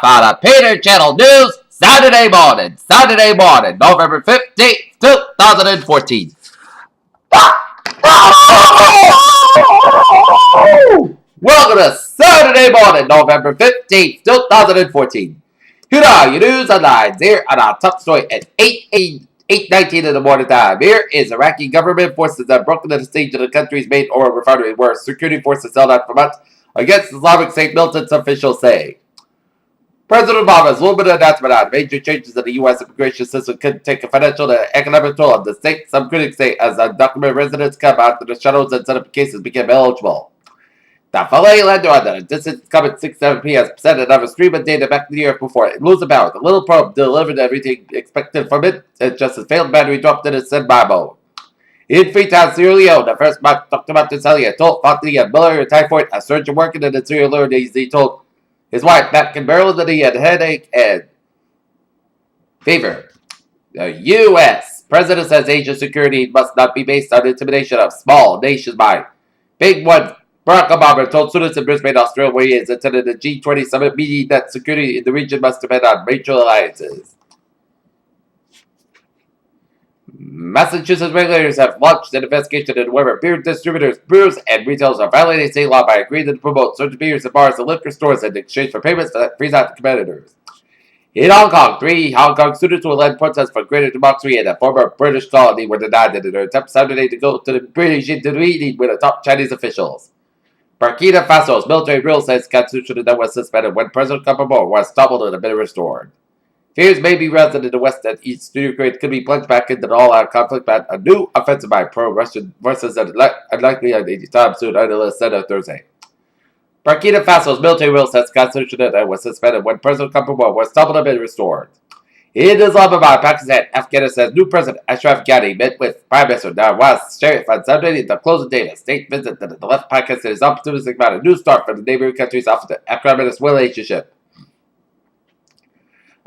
live on the Peter Channel News Saturday morning, November 15th, 2014. Welcome to Saturday morning, November 15th, 2014. Here are your news headlines here on our top story at 8:19 in the morning time. Here is Iraqi government forces that broke into the siege of the country's main oil refinery where security forces held out for months against Islamic State militants, officials say. President Obama's limited announcement on major changes in the U.S. immigration system could take a financial and economic toll on the state, some critics say, as undocumented residents come out of the shadows and set up cases become eligible. The filet lender on the distance coming 6-7 p.m. sent another stream of data back to the earth before it loses power. The little probe delivered everything expected from it, and just as failed battery dropped in its standby mode. In Freetown, Sierra Leone, the first month Dr. Martin Celia told Fontaine had malaria and typhoid. A surgeon working in the Sierra Leone he told his wife that can barely that he had headache and fever. The U.S. President says Asian security must not be based on intimidation of small nations by big ones. Barack Obama told students in Brisbane, Australia, where he is attended the G20 summit meeting that security in the region must depend on mutual alliances. Massachusetts regulators have launched an investigation into whether beer distributors, brewers, and retailers are violating state law by agreeing to promote certain beers and bars and liquor stores in exchange for payments that freeze out the competitors. In Hong Kong, 3 Hong Kong students who led protests for greater democracy in a former British colony were denied in their attempt Saturday to go to the British meeting with the top Chinese officials. Burkina Faso's military rule says constitution that was suspended when President Kabul was toppled and a bit restored. Fears may be raised in the west that East Ukraine could be plunged back into an all-out conflict by a new offensive by pro-Russian forces unlikely any time soon, analysts said on Thursday. Burkina Faso's military rule says constitution that was suspended when President Kabul was toppled and restored. In Islamabad, Pakistan, Afghanistan's new president Ashraf Ghani met with Prime Minister Nawaz Sharif on Saturday at the close of day. A state visit that the left Pakistan is optimistic about a new start for the neighboring countries after the acrimonious relationship.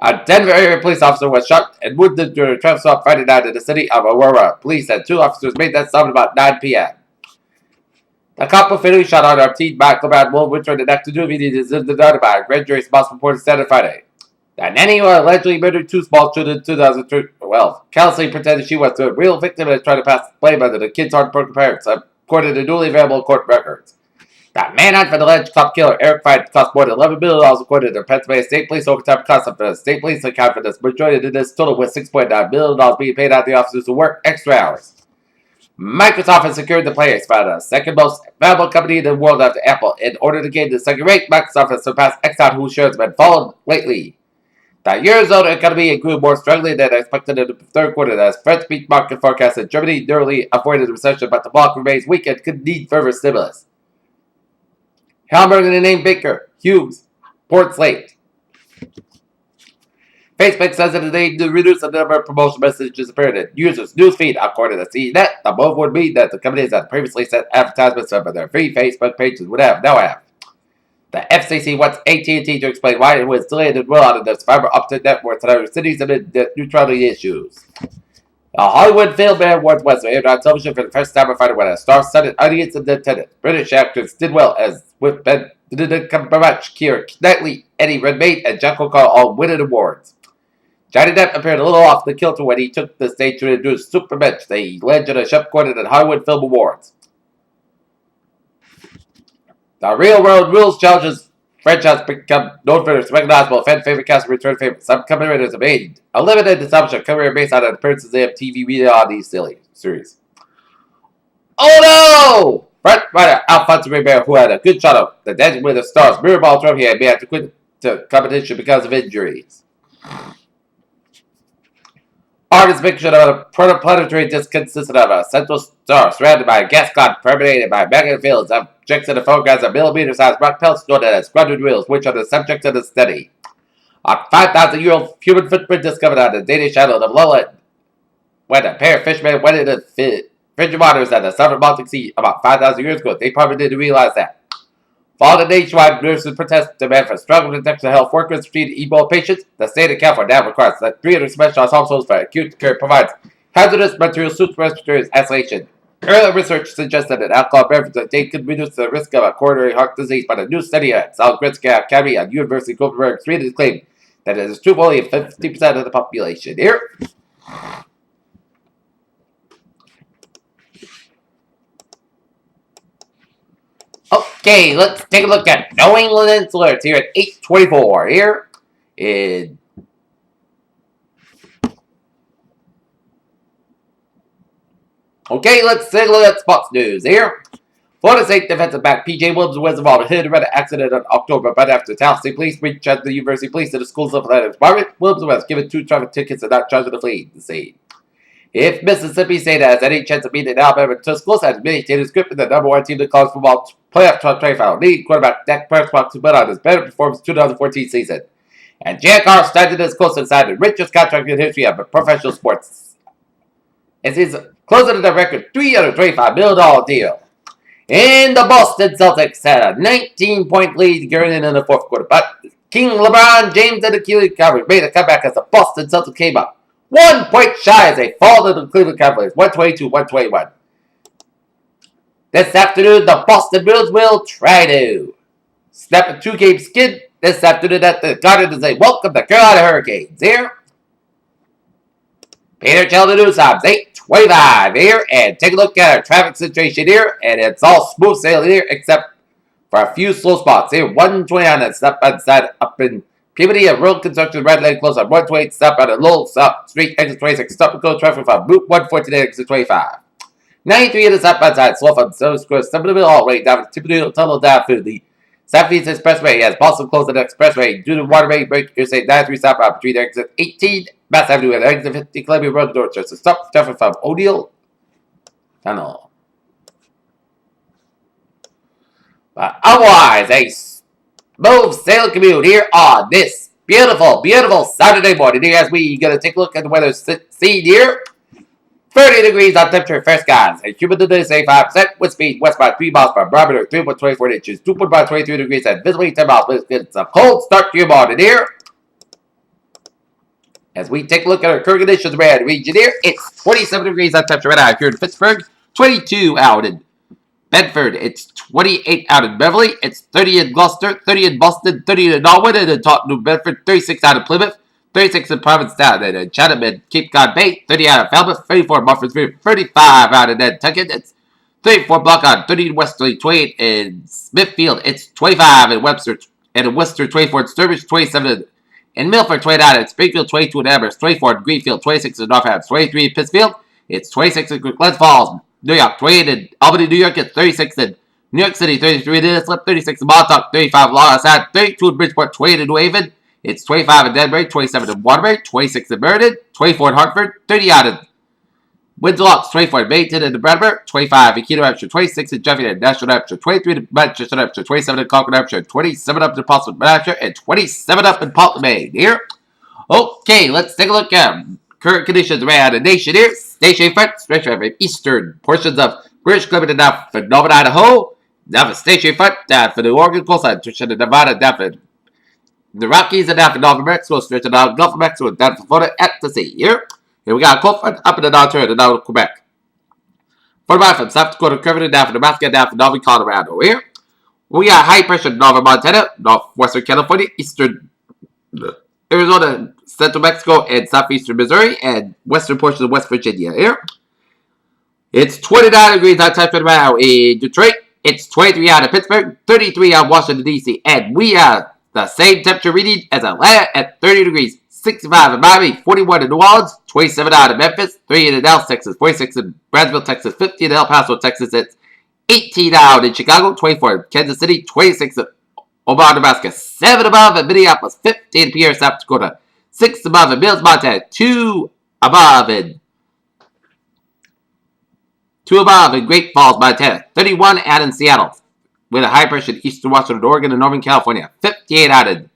A Denver area police officer was shot and wounded during a traffic stop Friday night in the city of Aurora. Police said 2 officers made that stop at about 9 p.m. The cop fatally shot on our teen Michael Will returned an active duty is in the dark by a grand jury response reported Saturday Friday. The nanny who allegedly murdered 2 small children in 2012 callously pretended she was the real victim and tried to pass the blame on the kids' heartbroken parents, according to newly available court records. The manhunt for the alleged cop killer Eric Fine cost more than $11 million, according to the Pennsylvania State Police. Overtime costs of the state police account for this majority of this total, with $6.9 million being paid out to the officers who work extra hours. Microsoft has secured the place by the second most valuable company in the world after Apple. In order to gain the second rate, Microsoft has surpassed Exxon, whose shares have been fallen lately. The Eurozone economy grew more strongly than expected in the third quarter as French beat market forecasts that Germany nearly avoided a recession, but the bloc remains weak and could need further stimulus. Hamburger named Baker Hughes Port Slate. Facebook says that they need to reduce the number of promotional messages appearing in users' newsfeed. According to CNET, the move would mean that the companies that previously sent advertisements over their free Facebook pages would have no app. The FCC wants AT&T to explain why it was delayed and roll out of its fiber optic networks in other cities and the neutrality issues. The Hollywood Film Awards was aired on television for the first time on Friday when a star-studded audience in attendance. British actors did well, as with Benedict Cumberbatch, Keira Knightley, Eddie Redmayne, and Jack O'Connell all winning awards. Johnny Depp appeared a little off the kilter when he took the stage to introduce Superbench, the legend of Chef Gordon at Hollywood Film Awards. The Real World Rules Challenges franchise become known for its recognizable fan-favorite cast and return favorites. Some commentators have made a limited assumption career based on appearances in TV reality series. Oh no! Front runner Alfonso Ribeiro, who had a good shot of the Dancing with the Stars Mirrorball trophy, may have to quit the competition because of injuries. Artist's picture of a protoplanetary disk consisted of a central star surrounded by a gas cloud permeated by magnetic fields. Objects in the photographs are millimeter-sized rock pelts known as squadron wheels, which are the subject of the study. A 5,000-year-old human footprint discovered on the Danish island of Lolland when a pair of fishermen went into the frigid waters of the southern Baltic Sea about 5,000 years ago. They probably didn't realize that. Following the nationwide nurses protest demand for stronger protection of health workers treating Ebola patients, the state of California now requires that 300 specialized hospitals for acute care provides hazardous material suits, respirators, isolation, Earlier research suggested that alcohol beverages could reduce the risk of a coronary heart disease, but a new study at Salzgitter Academy at University of Gothenburg, Sweden claimed that it is true for only 50% of the population. Here. Okay, let's take a look at New England Insulars here at 8:24 here. Okay, let's take a look at sports news here. Florida State defensive back P.J. Williams was involved in a hit-and-run accident in October, but after Tallahassee police reached out to the University Police and the school's athletics department, Williams was given 2 traffic tickets and not charged to flee the scene. If Mississippi State has any chance of beating Alabama to schools, has many stated script the number 1 team in the college football playoff tryout. Leading quarterback Dak Prescott to put on his better performance 2014 season. And Jack Carr started his close inside the richest contract in the history of professional sports. As he's closing to the record $325 million deal. And the Boston Celtics had a 19-point lead going into the fourth quarter. But King LeBron James and the Cleveland Cavaliers made a comeback as the Boston Celtics came up 1 point shy as they fall to the Cleveland Cavaliers, 122-121. This afternoon, the Boston Bruins will try to snap a 2-game skid this afternoon at the Garden to say, welcome to Carolina Hurricanes here. Peter Sheldon Times 8:25 here, and take a look at our traffic situation here, and it's all smooth sailing here, except for a few slow spots here. 129 and stop inside up in Peabody, a road construction red lane close on 128, stop at a Lowell Street, exit 26, stop and go traffic from Route 114, exit 25. 93 in the southbound slow from Service Square, 7 all the way down to Tippity Tunnel down through the Southeast Expressway as Boston closed the expressway due to water main break. Interstate 93 southbound between exit 18, Mass Avenue and exit 50, Columbia Road, Dorchester. Stop traffic from O'Neill Tunnel. But otherwise, a smooth sailing commute here on this beautiful, beautiful Saturday morning here as we gonna take a look at the weather scene here. 30 degrees on temperature, fair skies. A humidity 85%, wind speed westbound 3 miles per barometer, 3.24 inches, 2.23 degrees, and visibly 10 miles. It's a cold start to your morning here. As we take a look at our current conditions around the region here, it's 27 degrees on temperature right now here in Pittsburgh, 22 out in Bedford, it's 28 out in Beverly, it's 30 in Gloucester, 30 in Boston, 30 in Norwood, and in Taunton, New Bedford, 36 out in Plymouth, 36 in Provincetown, and in Chatham and Cape Cod Bay, 30 out of Falmouth, 34 in Murfreesboro, 35 out of Nantucket, it's 34 Block on 30 in Westerly, 28 in Smithfield, it's 25 in Webster, and in Worcester, 24 in Sturbridge, 27 in Milford, 29 in Springfield, 22 in Amherst, 24 in Greenfield, 26 in Northampton, 23 in Pittsfield, it's 26 in Glens Falls, New York, 28 in Albany, New York, it's 36 in New York City, 33 in Islip, 36 in Montauk, 35 in Long Island, 32 in Bridgeport, 28 in New Haven, it's 25 in Denbury, 27 in Waterbury, 26 in Meriden, 24 in Hartford, 30 out in Windsor Locks, 24 in Bennington and Bradford, 25 in Keene, New Hampshire, 26 in Jefferson, Nashville, New Hampshire, 23 in Manchester, New Hampshire, 27 in Concord, New Hampshire, 27 up in Portsmouth, New Hampshire, and 27 up in Portland, Maine. Here. Okay, let's take a look at current conditions around the nation here. Station front, stretch from eastern portions of British Columbia down for Northern Idaho, down for station front, down for the Oregon coastline, stretch of Nevada, down for the Rockies, and down for Northern Mexico, stretch of the Gulf of Mexico, down for Florida at the sea. Here we got a cold front up in the northern and down to Quebec. Further from South Dakota, curving down for Nebraska, down for Northern Colorado. Here we got high pressure in northern Montana, northwestern California, eastern Arizona, central Mexico, and southeastern Missouri, and western portions of West Virginia. Here it's 29 degrees on temperature now in Detroit. It's 23 out of Pittsburgh, 33 out of Washington, D.C., and we have the same temperature reading as Atlanta at 30 degrees, 65 in Miami, 41 in New Orleans, 27 out of Memphis, 3 in Dallas, Texas, 46 in Brownsville, Texas, 50 in El Paso, Texas, it's 18 out in Chicago, 24 in Kansas City, 26 in Omaha, Nebraska, 7 above in Minneapolis, 15 in Pierre, South Dakota, 6 above in Mills, Montana, 2 above in Great Falls, Montana, 31 out in Seattle, with a high pressure in eastern Washington, Oregon, and northern California, 58 out in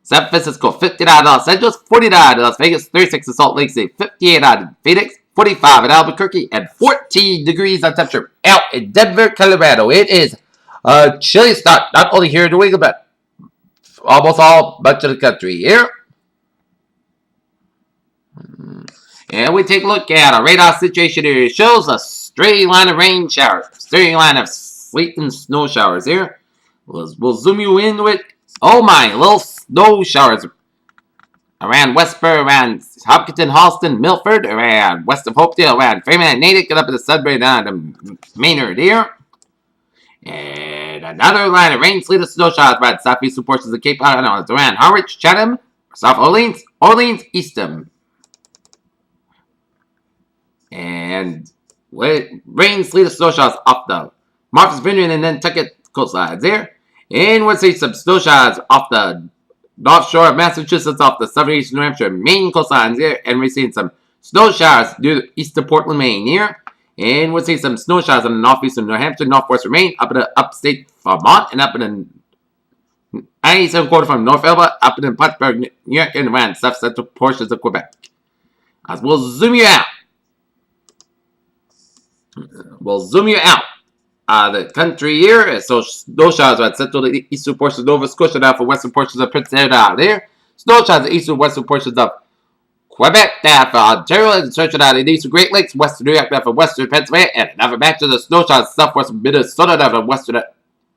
San Francisco, 59 in Los Angeles, 49 in Las Vegas, 36 in Salt Lake City, 58 out in Phoenix, 45 in Albuquerque, and 14 degrees on temperature out in Denver, Colorado. It is a chilly start, not only here in New England, but almost much of the country here. And we take a look at our radar situation here. It shows a steady line of rain showers, steady line of sleet and snow showers here. We'll zoom you into it. Oh my, little snow showers around Westboro, around Hopkinton, Halston, Milford, around west of Hopedale, around Freeman and Natick, get up to the Sudbury, down to Maynard here. And another line of rain, sleet, and snow showers around southeastern portions of Cape Cod, around Harwich, Chatham, South Orleans, Eastham. And rain, sleet, and snow showers off the Martha's Vineyard and Nantucket coastlines there. And we'll see some snow showers off the North Shore of Massachusetts, off the southeast New Hampshire, Maine coastlines here. And we're seeing some snow showers due to east of Portland, Maine here. And we'll see some snow showers on the northeastern New Hampshire, northwestern Maine, up in the upstate Vermont, and up in the 97 quarter from North Alberta, up in the Plattsburgh, New York, and around south central portions of Quebec. As we'll zoom you out. The country here, so snow showers are central to the eastern portions of Nova Scotia, down for western portions of Prince Edward out there. Snow showers in eastern western portions of Quebec, down for Ontario, and stretching out in the eastern Great Lakes, western New York, down for western Pennsylvania, and another match of the snow showers southwestern Minnesota, down for western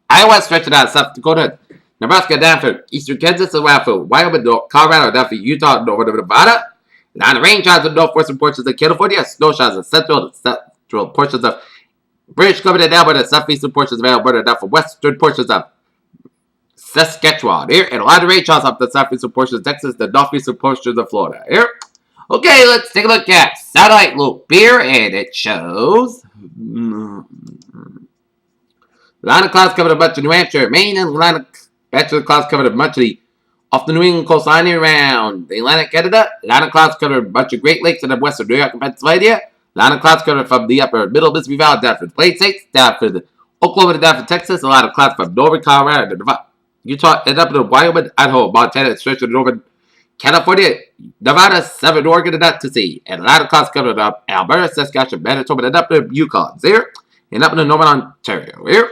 Iowa, stretching out South Dakota, Nebraska, down for eastern Kansas, and down for Wyoming, Colorado, down for Utah, northern Nevada. Now the rain showers in northwestern portions of California, snow showers in central and central portions of British Columbia, down by the southeastern portions of Alberta, down for western portions of Saskatchewan here, and a lot of rain showers up the southeastern portions of Texas, the northeastern portions of Florida here. Okay, let's take a look at satellite loop here, and it shows a line of clouds covering much of New Hampshire, Maine, and a line of patches of clouds covering much of the off the New England coastline around the Atlantic Canada. A line of clouds covering much of Great Lakes and the western New York and Pennsylvania. A line of clouds covering from the upper middle Mississippi Valley down for the Plain States, down for the Oklahoma, down for Texas. A lot of clouds from northern Colorado to Utah, and up to Wyoming, Idaho, Montana, and stretching to northern California, Nevada, southern Oregon, and up to sea. And a lot of clouds covering up Alberta, Saskatchewan, Manitoba, and up to Yukon here, and up to northern Ontario here.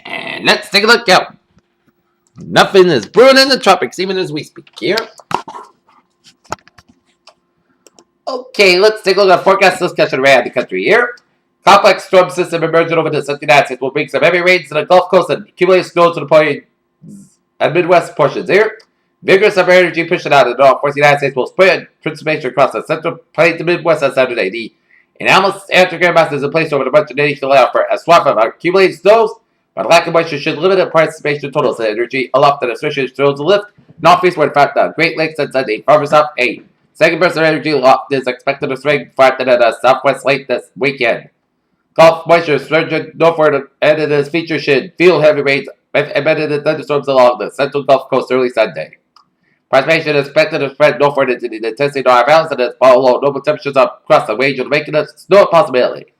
And let's take a look out. Nothing is brewing in the tropics, even as we speak here. Okay, let's take a look at forecast discussion around the country here. Complex storm system emerging over the Central United States will bring some heavy rains to the Gulf Coast and accumulated snow to the plains and Midwest portions here. Vigorous summer energy pushing out of the North, forcing the United States will spread precipitation across the Central Plains to Midwest on Saturday. The anomalous antigram mass is in place over the bunch of nation allow for a swap of accumulated snows, but lack of moisture should limit the precipitation totals of energy aloft and associated snows to lift. Northeast where in fact the Great Lakes and Sunday farther south a second burst of energy aloft is expected to swing farther than the southwest late this weekend. Gulf moisture surging northward, and it is feature should feel heavy rains embedded in thunderstorms along the central Gulf Coast early Sunday. Precipitation is expected to spread northward into the Tennessee North Valleys and is below normal temperatures across the range of making a snow possibility.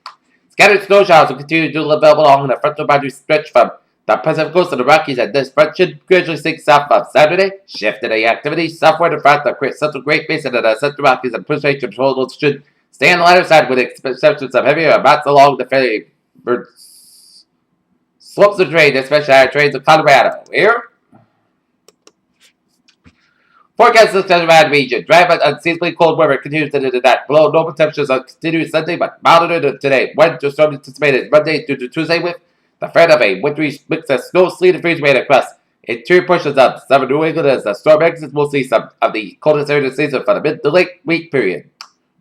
Scattered snow showers will continue to develop along the frontal boundary stretch from the Pacific Coast to the Rockies, and this front should gradually sink south on Saturday, shifting the activity southward and front the central Great Basin and the central Rockies, and precipitation totals should stay on the lighter side with exceptions of heavier amounts along the favored slopes of terrain, especially higher terrains of Colorado. Here, forecast this around region. Dry but unseasonably cold weather continues to the night. Below normal temperatures on continuing Sunday, but milder than today. Winter storm anticipated Monday through to Tuesday with the threat of a wintry mix of snow, sleet, and freeze rain across interior portions of southern New England. As the storm exits, we'll see some of the coldest area of the season for the mid to late week period.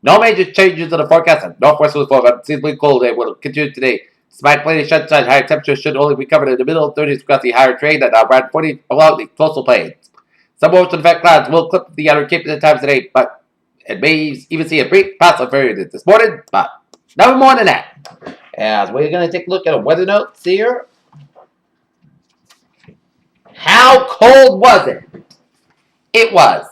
No major changes in the forecast, and northwest will form unseasonably cold and will continue today. Despite plenty of sunshine, higher temperatures should only be covered in the middle 30s across the higher terrain and around 40 along the coastal plains. Some ocean effect clouds will clip the outer Cape at times today, but it may even see a brief pass of variance this morning, but no more than that. As we're going to take a look at a weather notes here. How cold was it? It was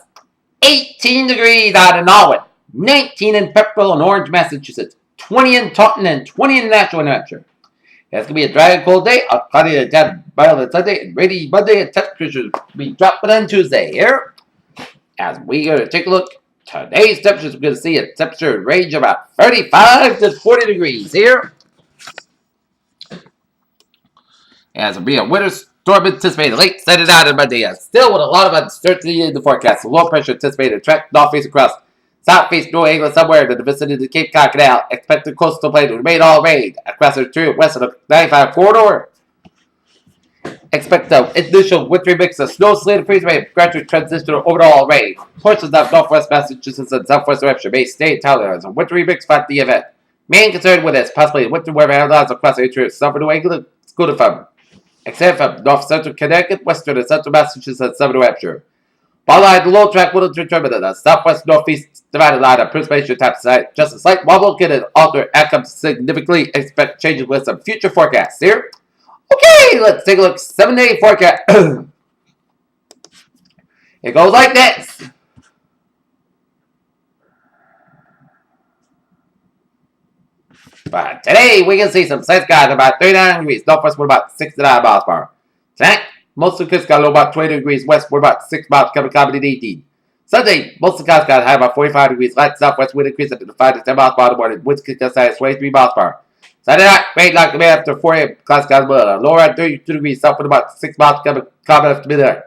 18 degrees out in Norwood, 19 in Pepperell and Orange, Massachusetts, 20 in Taunton, and 20 in Nashua, New Hampshire. It's going to be a dry and cold day. I'll cloudy to 10 mild on Sunday and rainy Monday, and temperatures will be dropping on Tuesday here. As we go to take a look, today's temperatures, we're going to see a temperature range of about 35 to 40 degrees here. As it'll be a winter storm anticipated late Saturday night and Monday. Still with a lot of uncertainty in the forecast. The low pressure anticipated to track northeast across Southeast New England, somewhere in the vicinity of the Cape Cod Canal. Expected coastal plain to remain all rain across the true west of the 95 corridor. Expect an initial wintry mix of snow, sleet, and freeze rain, gradually transition to overall rain. Portions of northwest Massachusetts and southwest New Hampshire may stay entirely as a wintry mix throughout the event. Main concern with this possibly winter weather analyzed across the interior of southern New England, excluded from, except from north central Connecticut, western and central Massachusetts, and southern New Hampshire. Following the low track will determine that the southwest northeast divided line of precipitation type site, just a slight wobble can alter outcomes significantly. Expect changes with some future forecasts here. Okay, let's take a look. 7-day forecast. It goes like this. But today, we can see some sunny skies about 39 degrees. Northwest, we're about 69 miles per hour. Tonight, most of the skies low about 20 degrees. West, we're about 6 miles, coming at 18. Sunday, most of the skies high about 45 degrees. Light southwest wind increase up to 5 to 10 miles per hour in the morning. Winds kick outside 23 miles per hour. Saturday night, rain like the after 4 a.m. Clouds skies lower at 32 degrees. South with about 6 miles, coming after midnight.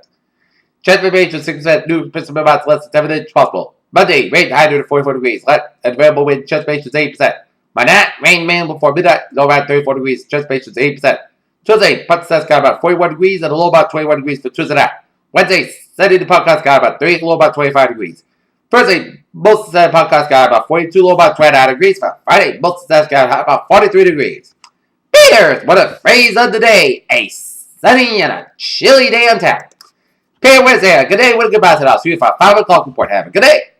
Chance of rain to 6%. New principal amounts less than 7 inches possible. Monday, rain high to 44 degrees. Light and variable wind. Chance of rain to 8%. By night, rain mainly before midnight, low around 34 degrees, transpiration is 8%. Tuesday, podcast sky about 41 degrees and a low about 21 degrees for Tuesday night. Wednesday, Sunday, the podcast sky about 3, low about 25 degrees. Thursday, most of the podcast sky about 42, low about 29 degrees. For Friday, most of the sky about 43 degrees. Peters, what a phrase of the day. A sunny and a chilly day on tap. Peter Wednesday, good day, what a goodbye to us. See you for 5 o'clock report. Have a good day.